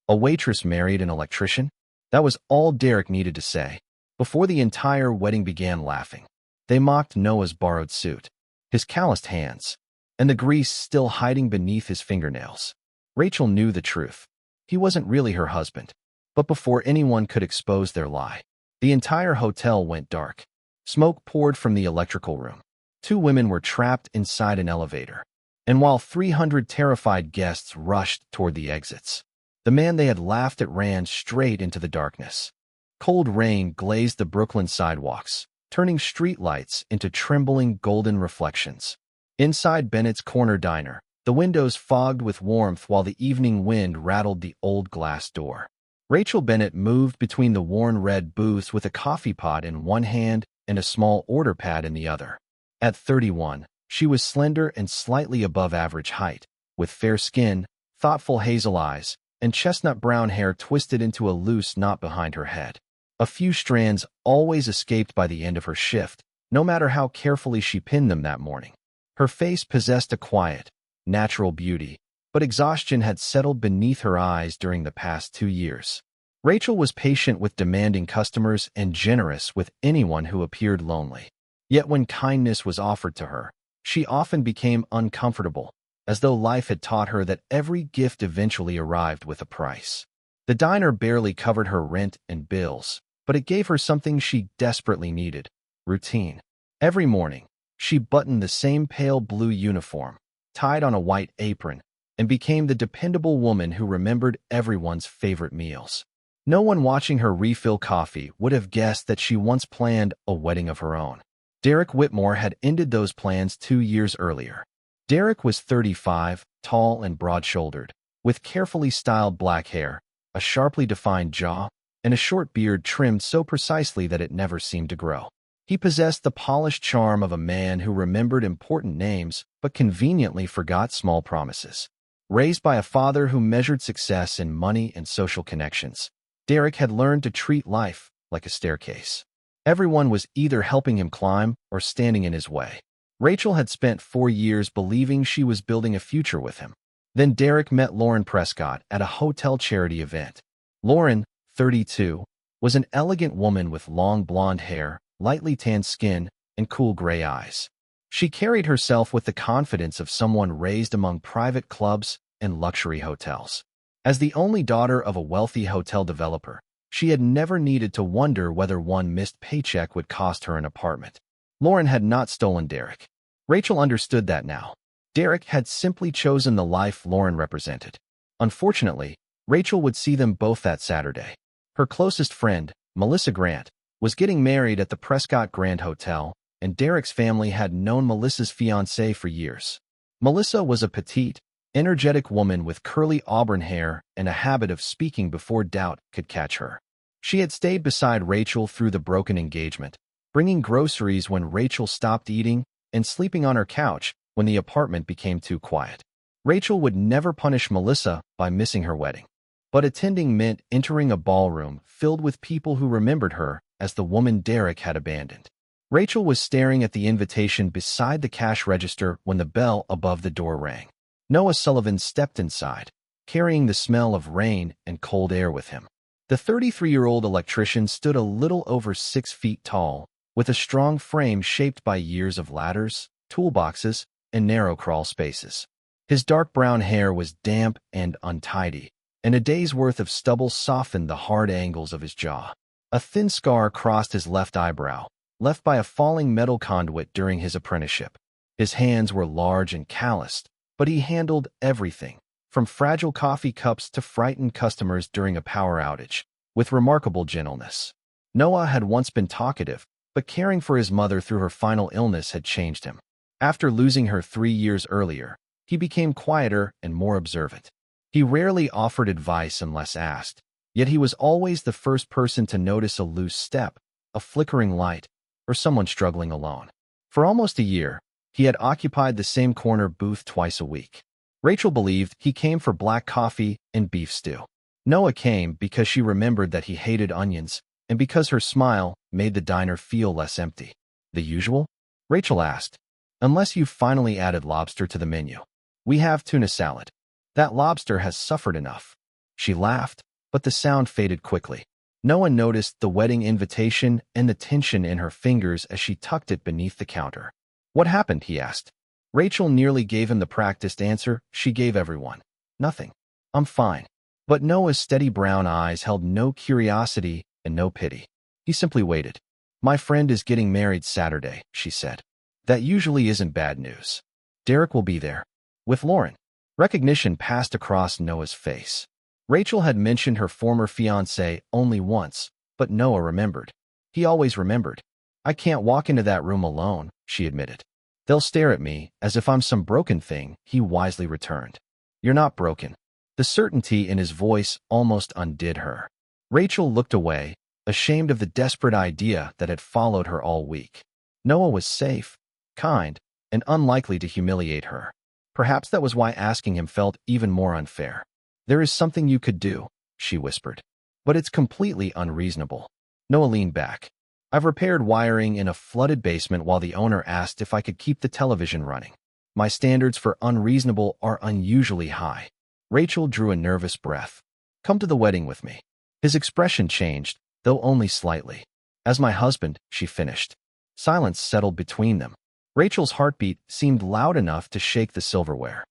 A waitress married an electrician? That was all Derek needed to say. Before the entire wedding began laughing, they mocked Noah's borrowed suit, his calloused hands, and the grease still hiding beneath his fingernails. Rachel knew the truth. He wasn't really her husband. But before anyone could expose their lie, the entire hotel went dark. Smoke poured from the electrical room. Two women were trapped inside an elevator. And while 300 terrified guests rushed toward the exits, the man they had laughed at ran straight into the darkness. Cold rain glazed the Brooklyn sidewalks, turning streetlights into trembling golden reflections. Inside Bennett's Corner Diner, the windows fogged with warmth while the evening wind rattled the old glass door. Rachel Bennett moved between the worn red booths with a coffee pot in one hand and a small order pad in the other. At 31, she was slender and slightly above average height, with fair skin, thoughtful hazel eyes, and chestnut brown hair twisted into a loose knot behind her head. A few strands always escaped by the end of her shift, no matter how carefully she pinned them that morning. Her face possessed a quiet, natural beauty, but exhaustion had settled beneath her eyes during the past 2 years. Rachel was patient with demanding customers and generous with anyone who appeared lonely. Yet when kindness was offered to her, she often became uncomfortable, as though life had taught her that every gift eventually arrived with a price. The diner barely covered her rent and bills, but it gave her something she desperately needed: routine. Every morning, she buttoned the same pale blue uniform, tied on a white apron, and became the dependable woman who remembered everyone's favorite meals. No one watching her refill coffee would have guessed that she once planned a wedding of her own. Derek Whitmore had ended those plans 2 years earlier. Derek was 35, tall and broad-shouldered, with carefully styled black hair, a sharply defined jaw, and a short beard trimmed so precisely that it never seemed to grow. He possessed the polished charm of a man who remembered important names but conveniently forgot small promises. Raised by a father who measured success in money and social connections, Derek had learned to treat life like a staircase. Everyone was either helping him climb or standing in his way. Rachel had spent 4 years believing she was building a future with him. Then Derek met Lauren Prescott at a hotel charity event. Lauren, 32, was an elegant woman with long blonde hair, lightly tanned skin, and cool gray eyes. She carried herself with the confidence of someone raised among private clubs and luxury hotels. As the only daughter of a wealthy hotel developer, she had never needed to wonder whether one missed paycheck would cost her an apartment. Lauren had not stolen Derek. Rachel understood that now. Derek had simply chosen the life Lauren represented. Unfortunately, Rachel would see them both that Saturday. Her closest friend, Melissa Grant, was getting married at the Prescott Grand Hotel, and Derek's family had known Melissa's fiancé for years. Melissa was a petite, energetic woman with curly auburn hair and a habit of speaking before doubt could catch her. She had stayed beside Rachel through the broken engagement, bringing groceries when Rachel stopped eating and sleeping on her couch when the apartment became too quiet. Rachel would never punish Melissa by missing her wedding, but attending meant entering a ballroom filled with people who remembered her as the woman Derek had abandoned. Rachel was staring at the invitation beside the cash register when the bell above the door rang. Noah Sullivan stepped inside, carrying the smell of rain and cold air with him. The 33-year-old electrician stood a little over 6 feet tall, with a strong frame shaped by years of ladders, toolboxes, and narrow crawl spaces. His dark brown hair was damp and untidy, and a day's worth of stubble softened the hard angles of his jaw. A thin scar crossed his left eyebrow, left by a falling metal conduit during his apprenticeship. His hands were large and calloused, but he handled everything, from fragile coffee cups to frightened customers during a power outage, with remarkable gentleness. Noah had once been talkative, but caring for his mother through her final illness had changed him. After losing her 3 years earlier, he became quieter and more observant. He rarely offered advice unless asked, yet he was always the first person to notice a loose step, a flickering light, or someone struggling alone. For almost a year, he had occupied the same corner booth twice a week. Rachel believed he came for black coffee and beef stew. Noah came because she remembered that he hated onions, and because her smile made the diner feel less empty. The usual? Rachel asked. Unless you've finally added lobster to the menu. We have tuna salad. That lobster has suffered enough. She laughed, but the sound faded quickly. Noah noticed the wedding invitation and the tension in her fingers as she tucked it beneath the counter. "What happened?" he asked. Rachel nearly gave him the practiced answer she gave everyone. "Nothing. I'm fine." But Noah's steady brown eyes held no curiosity and no pity. He simply waited. "My friend is getting married Saturday," she said. "That usually isn't bad news. Derek will be there. With Lauren." Recognition passed across Noah's face. Rachel had mentioned her former fiancé only once, but Noah remembered. He always remembered. "I can't walk into that room alone," she admitted. "They'll stare at me as if I'm some broken thing," he wisely returned. "You're not broken." The certainty in his voice almost undid her. Rachel looked away, ashamed of the desperate idea that had followed her all week. Noah was safe, kind, and unlikely to humiliate her. Perhaps that was why asking him felt even more unfair. "There is something you could do," she whispered. "But it's completely unreasonable." Noah leaned back. "I've repaired wiring in a flooded basement while the owner asked if I could keep the television running. My standards for unreasonable are unusually high." Rachel drew a nervous breath. "Come to the wedding with me." His expression changed, though only slightly. "As my husband," she finished. Silence settled between them. Rachel's heartbeat seemed loud enough to shake the silverware.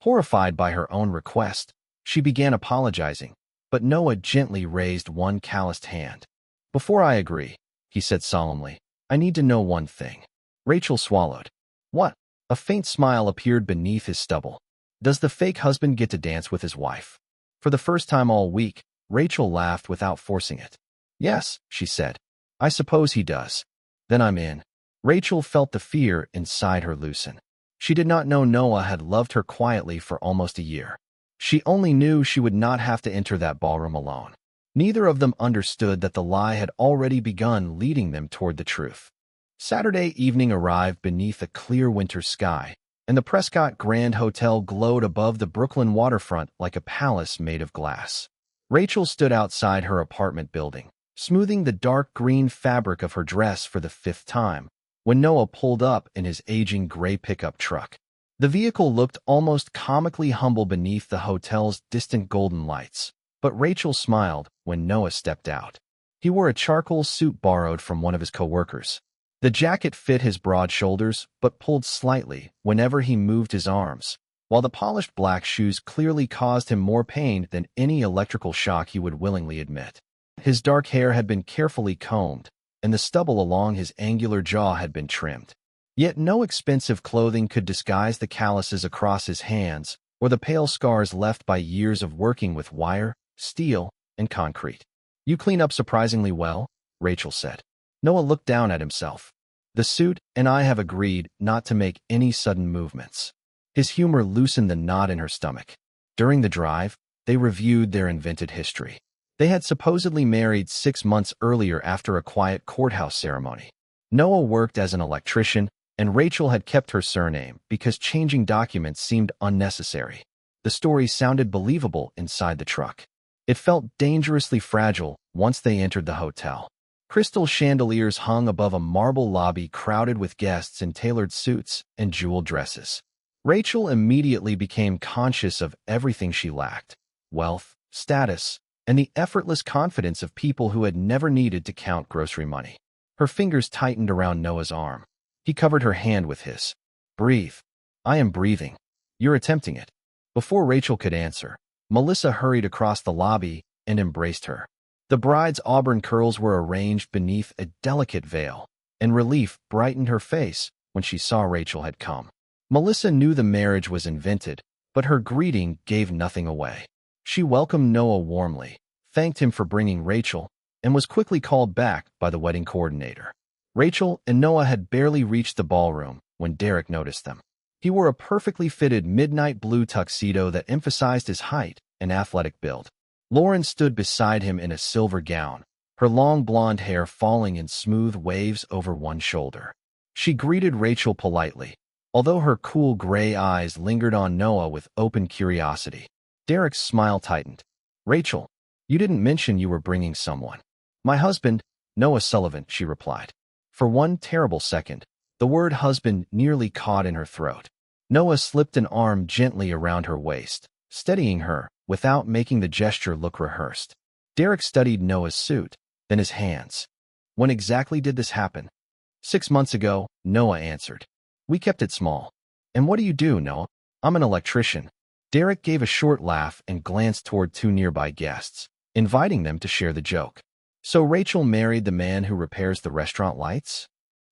Horrified by her own request, she began apologizing, but Noah gently raised one calloused hand. "Before I agree," he said solemnly, "I need to know one thing." Rachel swallowed. "What?" A faint smile appeared beneath his stubble. "Does the fake husband get to dance with his wife?" For the first time all week, Rachel laughed without forcing it. "Yes," she said. "I suppose he does." "Then I'm in." Rachel felt the fear inside her loosen. She did not know Noah had loved her quietly for almost a year. She only knew she would not have to enter that ballroom alone. Neither of them understood that the lie had already begun leading them toward the truth. Saturday evening arrived beneath a clear winter sky, and the Prescott Grand Hotel glowed above the Brooklyn waterfront like a palace made of glass. Rachel stood outside her apartment building, smoothing the dark green fabric of her dress for the 5th time, when Noah pulled up in his aging gray pickup truck. The vehicle looked almost comically humble beneath the hotel's distant golden lights, but Rachel smiled when Noah stepped out. He wore a charcoal suit borrowed from one of his coworkers. The jacket fit his broad shoulders but pulled slightly whenever he moved his arms, while the polished black shoes clearly caused him more pain than any electrical shock he would willingly admit. His dark hair had been carefully combed, and the stubble along his angular jaw had been trimmed. Yet no expensive clothing could disguise the calluses across his hands or the pale scars left by years of working with wire, steel, and concrete. "You clean up surprisingly well," Rachel said. Noah looked down at himself. "The suit and I have agreed not to make any sudden movements." His humor loosened the knot in her stomach. During the drive, they reviewed their invented history. They had supposedly married 6 months earlier after a quiet courthouse ceremony. Noah worked as an electrician, and Rachel had kept her surname because changing documents seemed unnecessary. The story sounded believable inside the truck. It felt dangerously fragile once they entered the hotel. Crystal chandeliers hung above a marble lobby crowded with guests in tailored suits and jeweled dresses. Rachel immediately became conscious of everything she lacked: wealth, status, and the effortless confidence of people who had never needed to count grocery money. Her fingers tightened around Noah's arm. He covered her hand with his. "Breathe." "I am breathing." "You're attempting it." Before Rachel could answer, Melissa hurried across the lobby and embraced her. The bride's auburn curls were arranged beneath a delicate veil, and relief brightened her face when she saw Rachel had come. Melissa knew the marriage was invented, but her greeting gave nothing away. She welcomed Noah warmly, thanked him for bringing Rachel, and was quickly called back by the wedding coordinator. Rachel and Noah had barely reached the ballroom when Derek noticed them. He wore a perfectly fitted midnight blue tuxedo that emphasized his height and athletic build. Lauren stood beside him in a silver gown, her long blonde hair falling in smooth waves over one shoulder. She greeted Rachel politely, although her cool gray eyes lingered on Noah with open curiosity. Derek's smile tightened. "Rachel, you didn't mention you were bringing someone." "My husband, Noah Sullivan," she replied. For one terrible second, the word husband nearly caught in her throat. Noah slipped an arm gently around her waist, steadying her without making the gesture look rehearsed. Derek studied Noah's suit, then his hands. When exactly did this happen? 6 months ago, Noah answered. We kept it small. And what do you do, Noah? I'm an electrician. Derek gave a short laugh and glanced toward 2 nearby guests, inviting them to share the joke. So Rachel married the man who repairs the restaurant lights?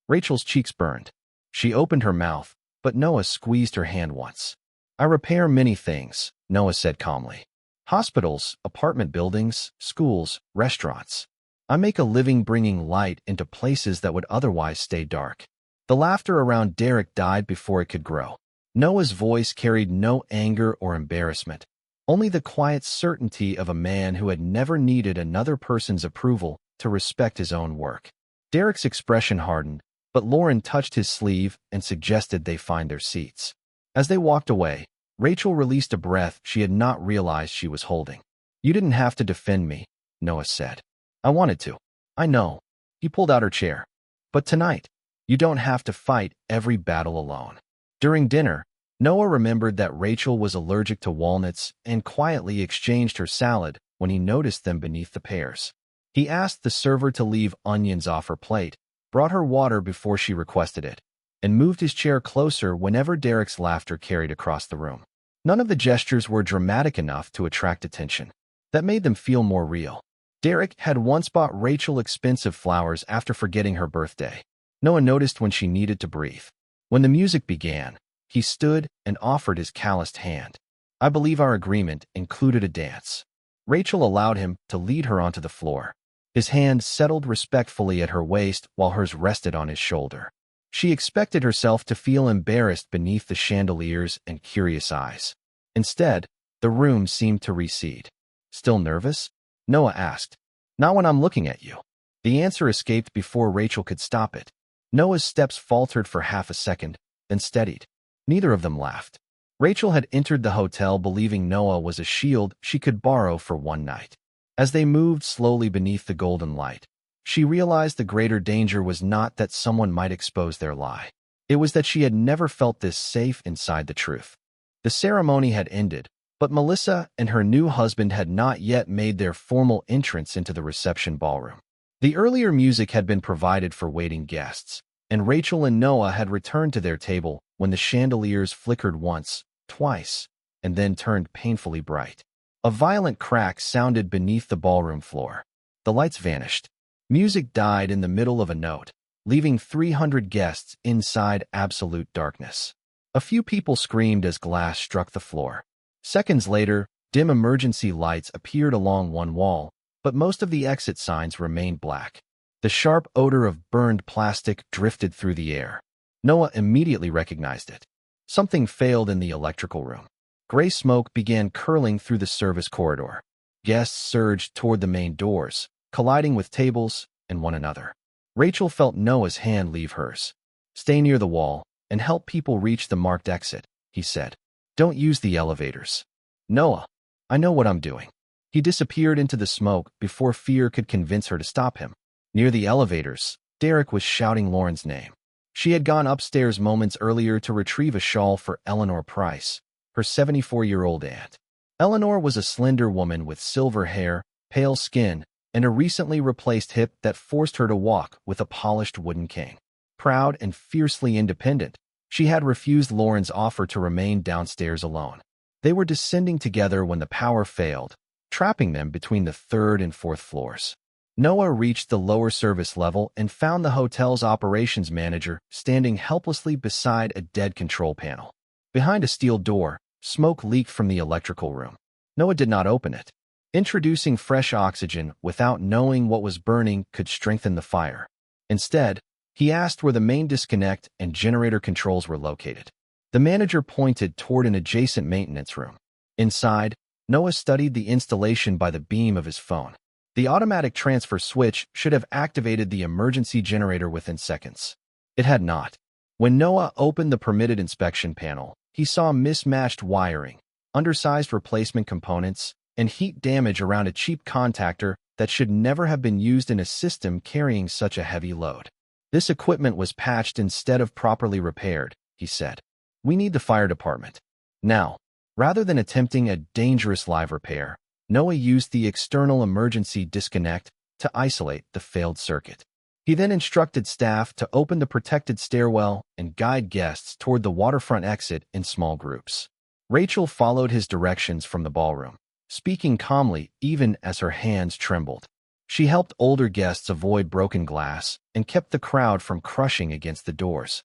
Rachel's cheeks burned. She opened her mouth, but Noah squeezed her hand once. I repair many things, Noah said calmly. Hospitals, apartment buildings, schools, restaurants. I make a living bringing light into places that would otherwise stay dark. The laughter around Derek died before it could grow. Noah's voice carried no anger or embarrassment, only the quiet certainty of a man who had never needed another person's approval to respect his own work. Derek's expression hardened, but Lauren touched his sleeve and suggested they find their seats. As they walked away, Rachel released a breath she had not realized she was holding. You didn't have to defend me, Noah said. I wanted to. I know. He pulled out her chair. But tonight, you don't have to fight every battle alone. During dinner, Noah remembered that Rachel was allergic to walnuts and quietly exchanged her salad when he noticed them beneath the pears. He asked the server to leave onions off her plate, brought her water before she requested it, and moved his chair closer whenever Derek's laughter carried across the room. None of the gestures were dramatic enough to attract attention. That made them feel more real. Derek had once bought Rachel expensive flowers after forgetting her birthday. Noah noticed when she needed to breathe. When the music began, he stood and offered his calloused hand. I believe our agreement included a dance. Rachel allowed him to lead her onto the floor. His hand settled respectfully at her waist while hers rested on his shoulder. She expected herself to feel embarrassed beneath the chandeliers and curious eyes. Instead, the room seemed to recede. Still nervous? Noah asked. Not when I'm looking at you. The answer escaped before Rachel could stop it. Noah's steps faltered for half a second, then steadied. Neither of them laughed. Rachel had entered the hotel believing Noah was a shield she could borrow for one night. As they moved slowly beneath the golden light, she realized the greater danger was not that someone might expose their lie. It was that she had never felt this safe inside the truth. The ceremony had ended, but Melissa and her new husband had not yet made their formal entrance into the reception ballroom. The earlier music had been provided for waiting guests, and Rachel and Noah had returned to their table when the chandeliers flickered once, twice, and then turned painfully bright. A violent crack sounded beneath the ballroom floor. The lights vanished. Music died in the middle of a note, leaving 300 guests inside absolute darkness. A few people screamed as glass struck the floor. Seconds later, dim emergency lights appeared along one wall, but most of the exit signs remained black. The sharp odor of burned plastic drifted through the air. Noah immediately recognized it. Something failed in the electrical room. Gray smoke began curling through the service corridor. Guests surged toward the main doors, colliding with tables and one another. Rachel felt Noah's hand leave hers. Stay near the wall and help people reach the marked exit, he said. Don't use the elevators. Noah, I know what I'm doing. He disappeared into the smoke before fear could convince her to stop him. Near the elevators, Derek was shouting Lauren's name. She had gone upstairs moments earlier to retrieve a shawl for Eleanor Price, her 74-year-old aunt. Eleanor was a slender woman with silver hair, pale skin, and a recently replaced hip that forced her to walk with a polished wooden cane. Proud and fiercely independent, she had refused Lauren's offer to remain downstairs alone. They were descending together when the power failed, trapping them between the 3rd and 4th floors. Noah reached the lower service level and found the hotel's operations manager standing helplessly beside a dead control panel. Behind a steel door, smoke leaked from the electrical room. Noah did not open it. Introducing fresh oxygen without knowing what was burning could strengthen the fire. Instead, he asked where the main disconnect and generator controls were located. The manager pointed toward an adjacent maintenance room. Inside, Noah studied the installation by the beam of his phone. The automatic transfer switch should have activated the emergency generator within seconds. It had not. When Noah opened the permitted inspection panel, he saw mismatched wiring, undersized replacement components, and heat damage around a cheap contactor that should never have been used in a system carrying such a heavy load. This equipment was patched instead of properly repaired, he said. We need the fire department. Now. Rather than attempting a dangerous live repair, Noah used the external emergency disconnect to isolate the failed circuit. He then instructed staff to open the protected stairwell and guide guests toward the waterfront exit in small groups. Rachel followed his directions from the ballroom, speaking calmly even as her hands trembled. She helped older guests avoid broken glass and kept the crowd from crushing against the doors.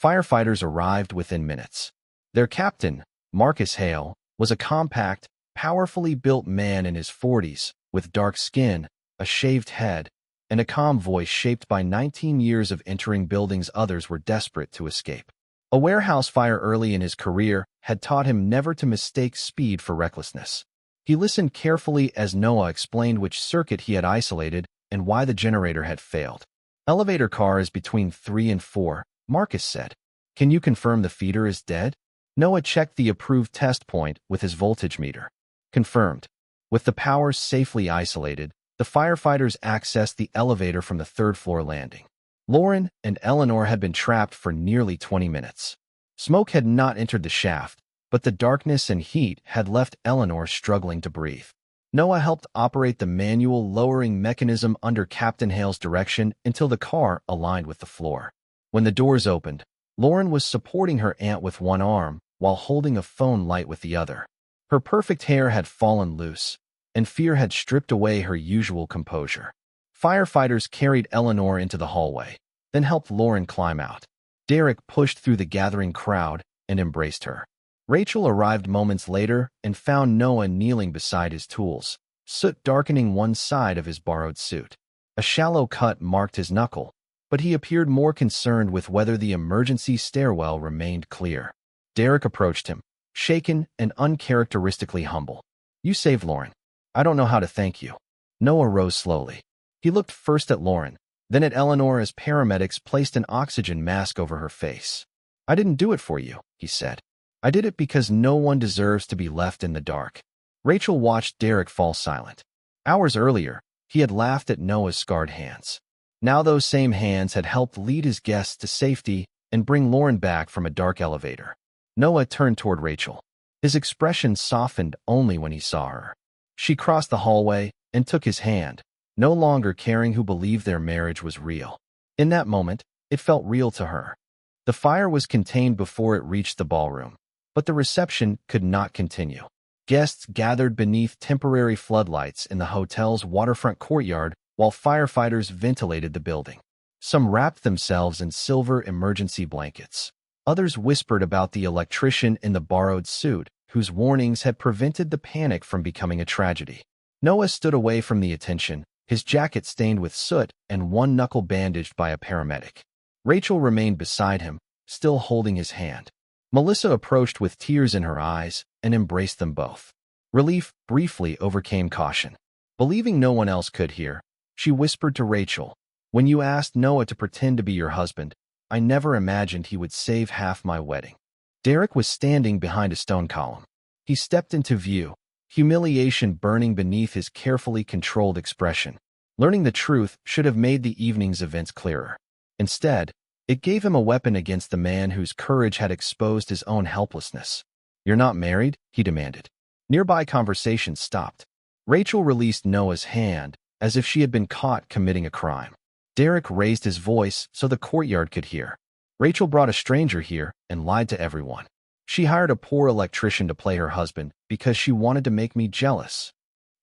Firefighters arrived within minutes. Their captain, Marcus Hale, was a compact, powerfully built man in his 40s, with dark skin, a shaved head, and a calm voice shaped by 19 years of entering buildings others were desperate to escape. A warehouse fire early in his career had taught him never to mistake speed for recklessness. He listened carefully as Noah explained which circuit he had isolated and why the generator had failed. Elevator car is between 3 and 4, Marcus said. Can you confirm the feeder is dead? Noah checked the approved test point with his voltage meter. Confirmed. With the power safely isolated, the firefighters accessed the elevator from the third-floor landing. Lauren and Eleanor had been trapped for nearly 20 minutes. Smoke had not entered the shaft, but the darkness and heat had left Eleanor struggling to breathe. Noah helped operate the manual lowering mechanism under Captain Hale's direction until the car aligned with the floor. When the doors opened, Lauren was supporting her aunt with one arm while holding a phone light with the other. Her perfect hair had fallen loose, and fear had stripped away her usual composure. Firefighters carried Eleanor into the hallway, then helped Lauren climb out. Derek pushed through the gathering crowd and embraced her. Rachel arrived moments later and found Noah kneeling beside his tools, soot darkening one side of his borrowed suit. A shallow cut marked his knuckle, but he appeared more concerned with whether the emergency stairwell remained clear. Derek approached him, shaken and uncharacteristically humble. You saved Lauren. I don't know how to thank you. Noah rose slowly. He looked first at Lauren, then at Eleanor as paramedics placed an oxygen mask over her face. I didn't do it for you, he said. I did it because no one deserves to be left in the dark. Rachel watched Derek fall silent. Hours earlier, he had laughed at Noah's scarred hands. Now those same hands had helped lead his guests to safety and bring Lauren back from a dark elevator. Noah turned toward Rachel. His expression softened only when he saw her. She crossed the hallway and took his hand, no longer caring who believed their marriage was real. In that moment, it felt real to her. The fire was contained before it reached the ballroom, but the reception could not continue. Guests gathered beneath temporary floodlights in the hotel's waterfront courtyard while firefighters ventilated the building. Some wrapped themselves in silver emergency blankets. Others whispered about the electrician in the borrowed suit, whose warnings had prevented the panic from becoming a tragedy. Noah stood away from the attention, his jacket stained with soot and one knuckle bandaged by a paramedic. Rachel remained beside him, still holding his hand. Melissa approached with tears in her eyes and embraced them both. Relief briefly overcame caution. Believing no one else could hear, she whispered to Rachel, "When you asked Noah to pretend to be your husband, I never imagined he would save half my wedding." Derek was standing behind a stone column. He stepped into view, humiliation burning beneath his carefully controlled expression. Learning the truth should have made the evening's events clearer. Instead, it gave him a weapon against the man whose courage had exposed his own helplessness. "You're not married?" he demanded. Nearby conversation stopped. Rachel released Noah's hand, as if she had been caught committing a crime. Derek raised his voice so the courtyard could hear. "Rachel brought a stranger here and lied to everyone. She hired a poor electrician to play her husband because she wanted to make me jealous."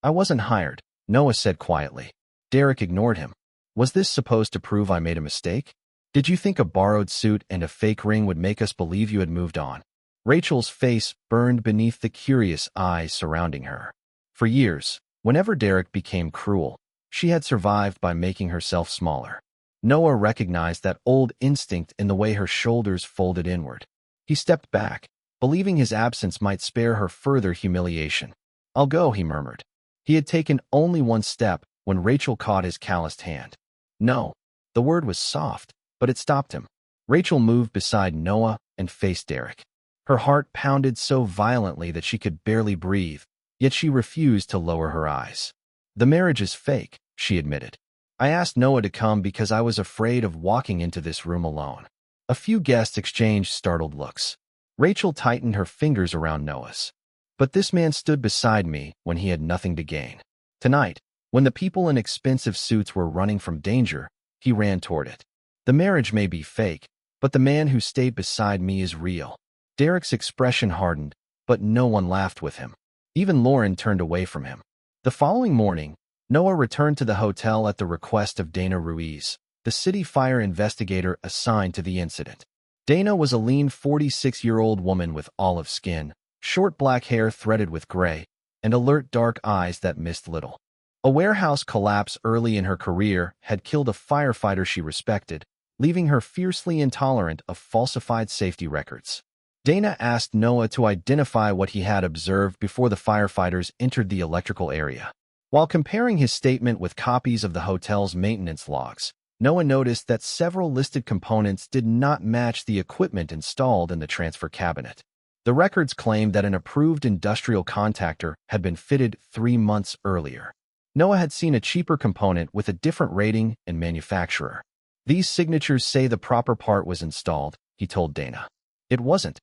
"I wasn't hired," Noah said quietly. Derek ignored him. "Was this supposed to prove I made a mistake? Did you think a borrowed suit and a fake ring would make us believe you had moved on?" Rachel's face burned beneath the curious eyes surrounding her. For years, whenever Derek became cruel, she had survived by making herself smaller. Noah recognized that old instinct in the way her shoulders folded inward. He stepped back, believing his absence might spare her further humiliation. "I'll go," he murmured. He had taken only one step when Rachel caught his calloused hand. "No." The word was soft, but it stopped him. Rachel moved beside Noah and faced Derek. Her heart pounded so violently that she could barely breathe, yet she refused to lower her eyes. "The marriage is fake," she admitted. "I asked Noah to come because I was afraid of walking into this room alone." A few guests exchanged startled looks. Rachel tightened her fingers around Noah's. But this man stood beside me when he had nothing to gain. Tonight, when the people in expensive suits were running from danger, he ran toward it. The marriage may be fake, but the man who stayed beside me is real. Derek's expression hardened, but no one laughed with him. Even Lauren turned away from him. The following morning, Noah returned to the hotel at the request of Dana Ruiz, the city fire investigator assigned to the incident. Dana was a lean 46-year-old woman with olive skin, short black hair threaded with gray, and alert dark eyes that missed little. A warehouse collapse early in her career had killed a firefighter she respected, leaving her fiercely intolerant of falsified safety records. Dana asked Noah to identify what he had observed before the firefighters entered the electrical area. While comparing his statement with copies of the hotel's maintenance logs, Noah noticed that several listed components did not match the equipment installed in the transfer cabinet. The records claimed that an approved industrial contactor had been fitted 3 months earlier. Noah had seen a cheaper component with a different rating and manufacturer. These signatures say the proper part was installed, he told Dana. It wasn't.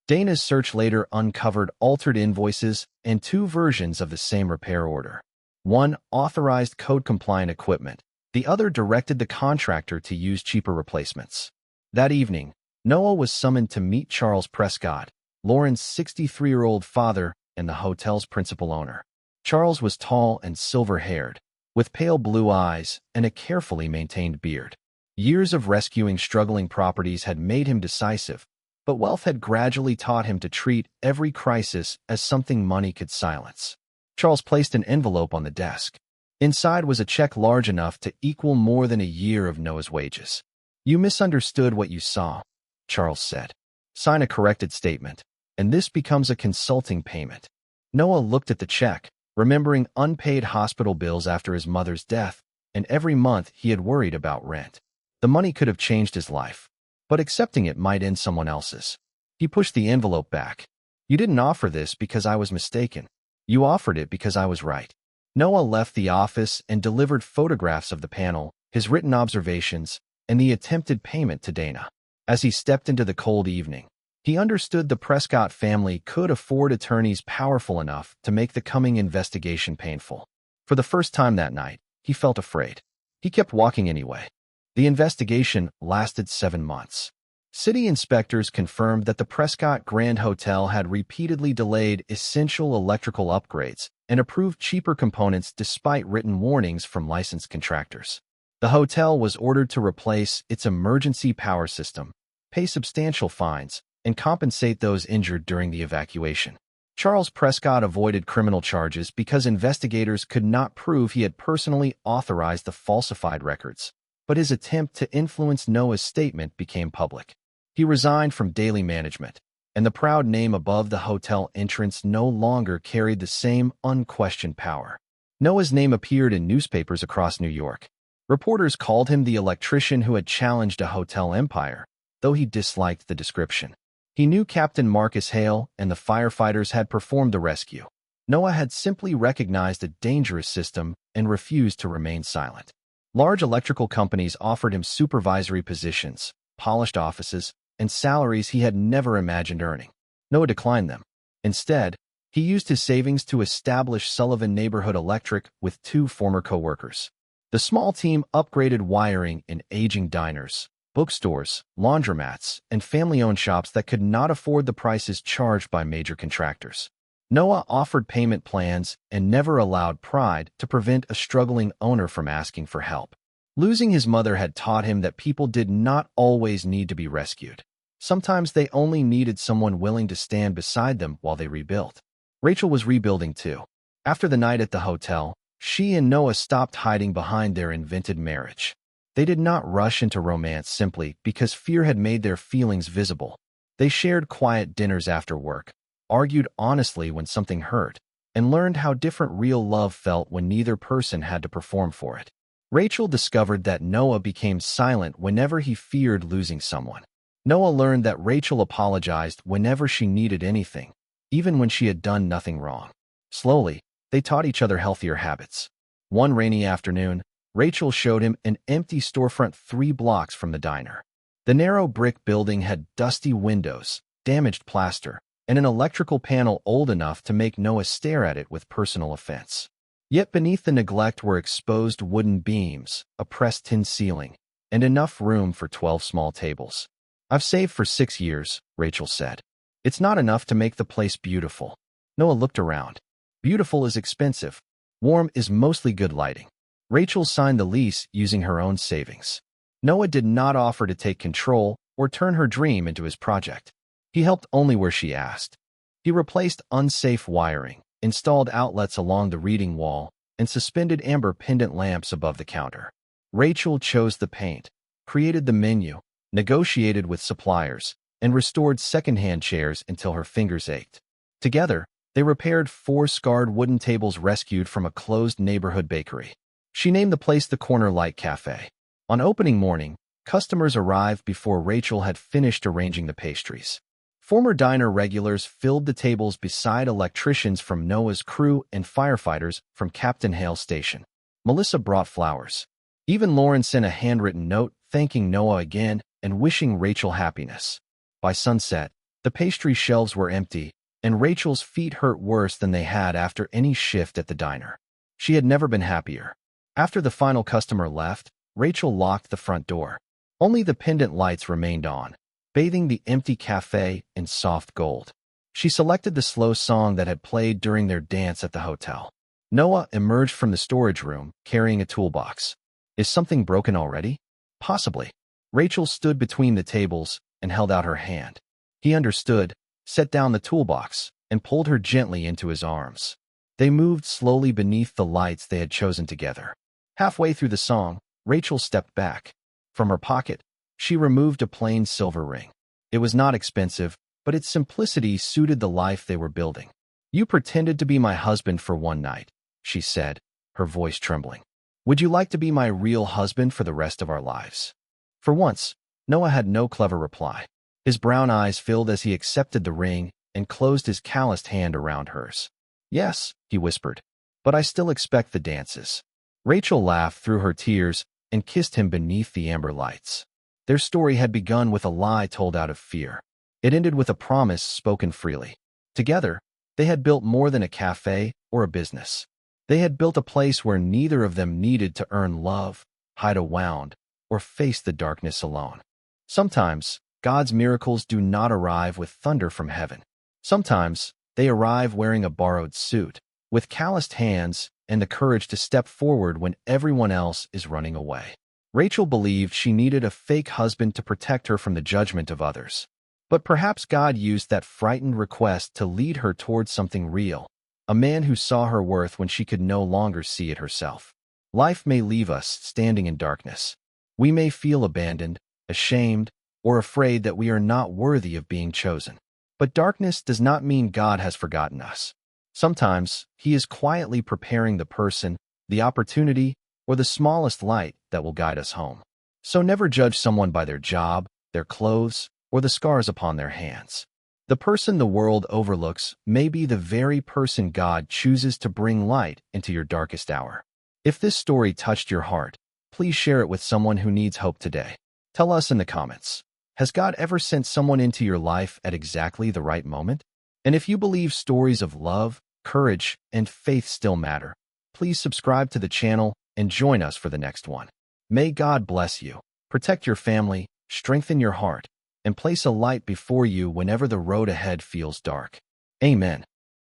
Dana's search later uncovered altered invoices and 2 versions of the same repair order. One authorized code-compliant equipment. The other directed the contractor to use cheaper replacements. That evening, Noah was summoned to meet Charles Prescott, Lauren's 63-year-old father and the hotel's principal owner. Charles was tall and silver-haired, with pale blue eyes and a carefully maintained beard. Years of rescuing struggling properties had made him decisive, but wealth had gradually taught him to treat every crisis as something money could silence. Charles placed an envelope on the desk. Inside was a check large enough to equal more than a year of Noah's wages. "You misunderstood what you saw," Charles said. "Sign a corrected statement, and this becomes a consulting payment." Noah looked at the check, remembering unpaid hospital bills after his mother's death, and every month he had worried about rent. The money could have changed his life, but accepting it might end someone else's. He pushed the envelope back. "You didn't offer this because I was mistaken. You offered it because I was right." Noah left the office and delivered photographs of the panel, his written observations, and the attempted payment to Dana. As he stepped into the cold evening, he understood the Prescott family could afford attorneys powerful enough to make the coming investigation painful. For the first time that night, he felt afraid. He kept walking anyway. The investigation lasted 7 months. City inspectors confirmed that the Prescott Grand Hotel had repeatedly delayed essential electrical upgrades and approved cheaper components despite written warnings from licensed contractors. The hotel was ordered to replace its emergency power system, pay substantial fines, and compensate those injured during the evacuation. Charles Prescott avoided criminal charges because investigators could not prove he had personally authorized the falsified records, but his attempt to influence Noah's statement became public. He resigned from daily management, and the proud name above the hotel entrance no longer carried the same unquestioned power. Noah's name appeared in newspapers across New York. Reporters called him the electrician who had challenged a hotel empire, though he disliked the description. He knew Captain Marcus Hale and the firefighters had performed the rescue. Noah had simply recognized a dangerous system and refused to remain silent. Large electrical companies offered him supervisory positions, polished offices, and salaries he had never imagined earning. Noah declined them. Instead, he used his savings to establish Sullivan Neighborhood Electric with 2 former co-workers. The small team upgraded wiring in aging diners, bookstores, laundromats, and family-owned shops that could not afford the prices charged by major contractors. Noah offered payment plans and never allowed pride to prevent a struggling owner from asking for help. Losing his mother had taught him that people did not always need to be rescued. Sometimes they only needed someone willing to stand beside them while they rebuilt. Rachel was rebuilding too. After the night at the hotel, she and Noah stopped hiding behind their invented marriage. They did not rush into romance simply because fear had made their feelings visible. They shared quiet dinners after work, argued honestly when something hurt, and learned how different real love felt when neither person had to perform for it. Rachel discovered that Noah became silent whenever he feared losing someone. Noah learned that Rachel apologized whenever she needed anything, even when she had done nothing wrong. Slowly, they taught each other healthier habits. One rainy afternoon, Rachel showed him an empty storefront 3 blocks from the diner. The narrow brick building had dusty windows, damaged plaster, and an electrical panel old enough to make Noah stare at it with personal offense. Yet beneath the neglect were exposed wooden beams, a pressed tin ceiling, and enough room for 12 small tables. "I've saved for 6 years," Rachel said. "It's not enough to make the place beautiful." Noah looked around. Beautiful is expensive. Warm is mostly good lighting. Rachel signed the lease using her own savings. Noah did not offer to take control or turn her dream into his project. He helped only where she asked. He replaced unsafe wiring, installed outlets along the reading wall, and suspended amber pendant lamps above the counter. Rachel chose the paint, created the menu, negotiated with suppliers, and restored secondhand chairs until her fingers ached. Together, they repaired 4 scarred wooden tables rescued from a closed neighborhood bakery. She named the place the Corner Light Cafe. On opening morning, customers arrived before Rachel had finished arranging the pastries. Former diner regulars filled the tables beside electricians from Noah's crew and firefighters from Captain Hale's station. Melissa brought flowers. Even Lauren sent a handwritten note thanking Noah again and wishing Rachel happiness. By sunset, the pastry shelves were empty, and Rachel's feet hurt worse than they had after any shift at the diner. She had never been happier. After the final customer left, Rachel locked the front door. Only the pendant lights remained on, bathing the empty cafe in soft gold. She selected the slow song that had played during their dance at the hotel. Noah emerged from the storage room, carrying a toolbox. "Is something broken already?" "Possibly." Rachel stood between the tables and held out her hand. He understood, set down the toolbox, and pulled her gently into his arms. They moved slowly beneath the lights they had chosen together. Halfway through the song, Rachel stepped back. From her pocket, she removed a plain silver ring. It was not expensive, but its simplicity suited the life they were building. "You pretended to be my husband for one night," she said, her voice trembling. "Would you like to be my real husband for the rest of our lives?" For once, Noah had no clever reply. His brown eyes filled as he accepted the ring and closed his calloused hand around hers. "Yes," he whispered, "but I still expect the dances." Rachel laughed through her tears and kissed him beneath the amber lights. Their story had begun with a lie told out of fear. It ended with a promise spoken freely. Together, they had built more than a cafe or a business. They had built a place where neither of them needed to earn love, hide a wound, or face the darkness alone. Sometimes, God's miracles do not arrive with thunder from heaven. Sometimes, they arrive wearing a borrowed suit, with calloused hands and the courage to step forward when everyone else is running away. Rachel believed she needed a fake husband to protect her from the judgment of others. But perhaps God used that frightened request to lead her towards something real, a man who saw her worth when she could no longer see it herself. Life may leave us standing in darkness. We may feel abandoned, ashamed, or afraid that we are not worthy of being chosen. But darkness does not mean God has forgotten us. Sometimes, He is quietly preparing the person, the opportunity, or the smallest light that will guide us home. So never judge someone by their job, their clothes, or the scars upon their hands. The person the world overlooks may be the very person God chooses to bring light into your darkest hour. If this story touched your heart, please share it with someone who needs hope today. Tell us in the comments, has God ever sent someone into your life at exactly the right moment? And if you believe stories of love, courage, and faith still matter, please subscribe to the channel and join us for the next one. May God bless you, protect your family, strengthen your heart, and place a light before you whenever the road ahead feels dark. Amen.